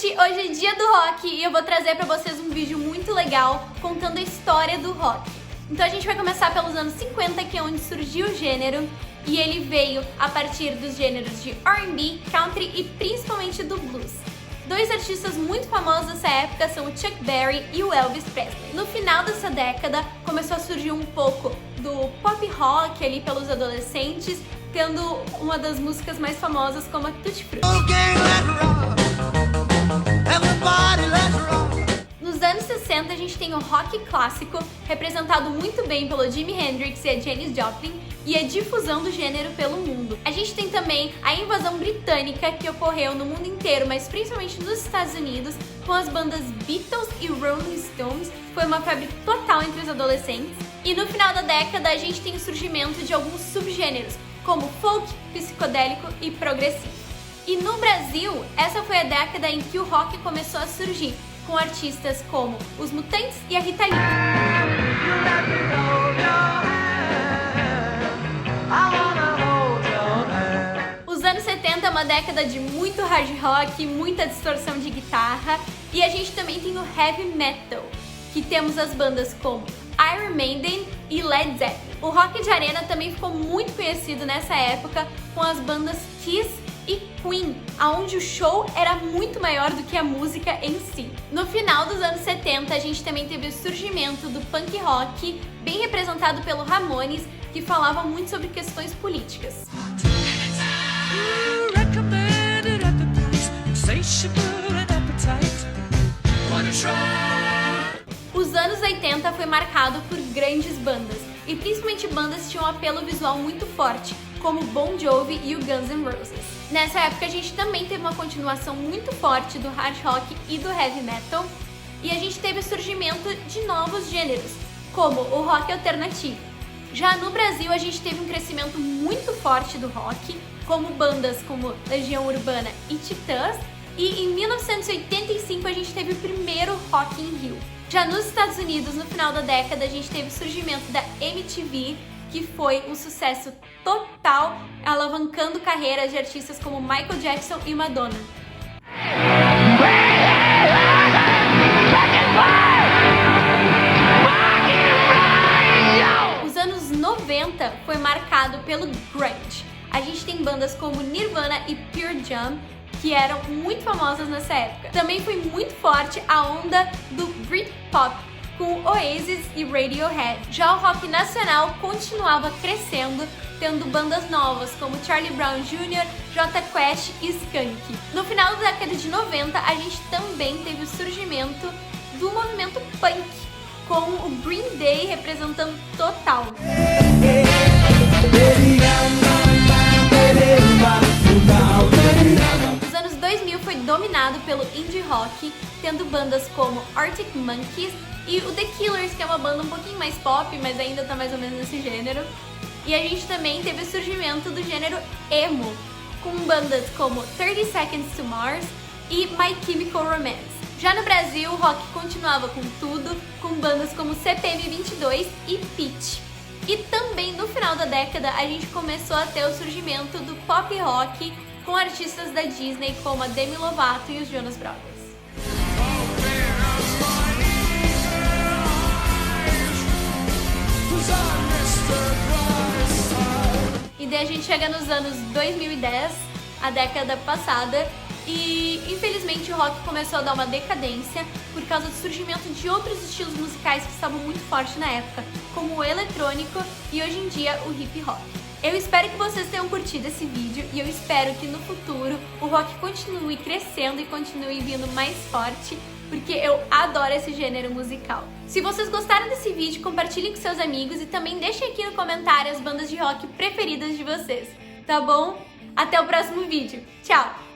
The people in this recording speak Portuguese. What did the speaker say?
gente! Hoje é dia do rock e eu vou trazer pra vocês um vídeo muito legal contando a história do rock. Então a gente vai começar pelos anos 50, que é onde surgiu o gênero, e ele veio a partir dos gêneros de R&B, country e principalmente do blues. Dois artistas muito famosos dessa época são o Chuck Berry e o Elvis Presley. No final dessa década começou a surgir um pouco do pop rock ali pelos adolescentes, tendo uma das músicas mais famosas como a Tutti Frutti. Nos anos 60 a gente tem o rock clássico, representado muito bem pelo Jimi Hendrix e a Janis Joplin, e a difusão do gênero pelo mundo. A gente tem também a invasão britânica, que ocorreu no mundo inteiro, mas principalmente nos Estados Unidos, com as bandas Beatles e Rolling Stones. Foi uma febre total entre os adolescentes. E no final da década a gente tem o surgimento de alguns subgêneros, como folk, psicodélico e progressivo. E no Brasil, essa foi a década em que o rock começou a surgir, com artistas como Os Mutantes e a Rita Lee. Os anos 70 é uma década de muito hard rock, muita distorção de guitarra, e a gente também tem o heavy metal, que temos as bandas como Iron Maiden e Led Zeppelin. O rock de arena também ficou muito conhecido nessa época com as bandas Kiss e Queen, onde o show era muito maior do que a música em si. No final dos anos 70, a gente também teve o surgimento do punk rock, bem representado pelo Ramones, que falava muito sobre questões políticas. Os anos 80 foi marcado por grandes bandas, e principalmente bandas que tinham um apelo visual muito forte, como Bon Jovi e o Guns N' Roses. Nessa época a gente também teve uma continuação muito forte do hard rock e do heavy metal, e a gente teve o surgimento de novos gêneros, como o rock alternativo. Já no Brasil a gente teve um crescimento muito forte do rock, como bandas como Legião Urbana e Titãs, e em 1985 a gente teve o primeiro Rock in Rio. Já nos Estados Unidos, no final da década, a gente teve o surgimento da MTV, que foi um sucesso total, alavancando carreiras de artistas como Michael Jackson e Madonna. Os anos 90 foi marcado pelo grunge. A gente tem bandas como Nirvana e Pearl Jam, que eram muito famosas nessa época. Também foi muito forte a onda do Britpop, com Oasis e Radiohead. Já o rock nacional continuava crescendo, tendo bandas novas como Charlie Brown Jr., Jota Quest e Skank. No final da década de 90, a gente também teve o surgimento do movimento punk, com o Green Day representando total. Os anos 2000 foi dominado pelo indie rock, tendo bandas como Arctic Monkeys e o The Killers, que é uma banda um pouquinho mais pop, mas ainda tá mais ou menos nesse gênero. E a gente também teve o surgimento do gênero emo, com bandas como 30 Seconds to Mars e My Chemical Romance. Já no Brasil, o rock continuava com tudo, com bandas como CPM 22 e Pitty. E também no final da década a gente começou a ter o surgimento do pop rock com artistas da Disney como a Demi Lovato e os Jonas Brothers. E daí a gente chega nos anos 2010, a década passada, e infelizmente o rock começou a dar uma decadência por causa do surgimento de outros estilos musicais que estavam muito fortes na época, como o eletrônico e hoje em dia o hip hop. Eu espero que vocês tenham curtido esse vídeo e eu espero que no futuro o rock continue crescendo e continue vindo mais forte, porque eu adoro esse gênero musical. Se vocês gostaram desse vídeo, compartilhem com seus amigos e também deixem aqui no comentário as bandas de rock preferidas de vocês, tá bom? Até o próximo vídeo. Tchau!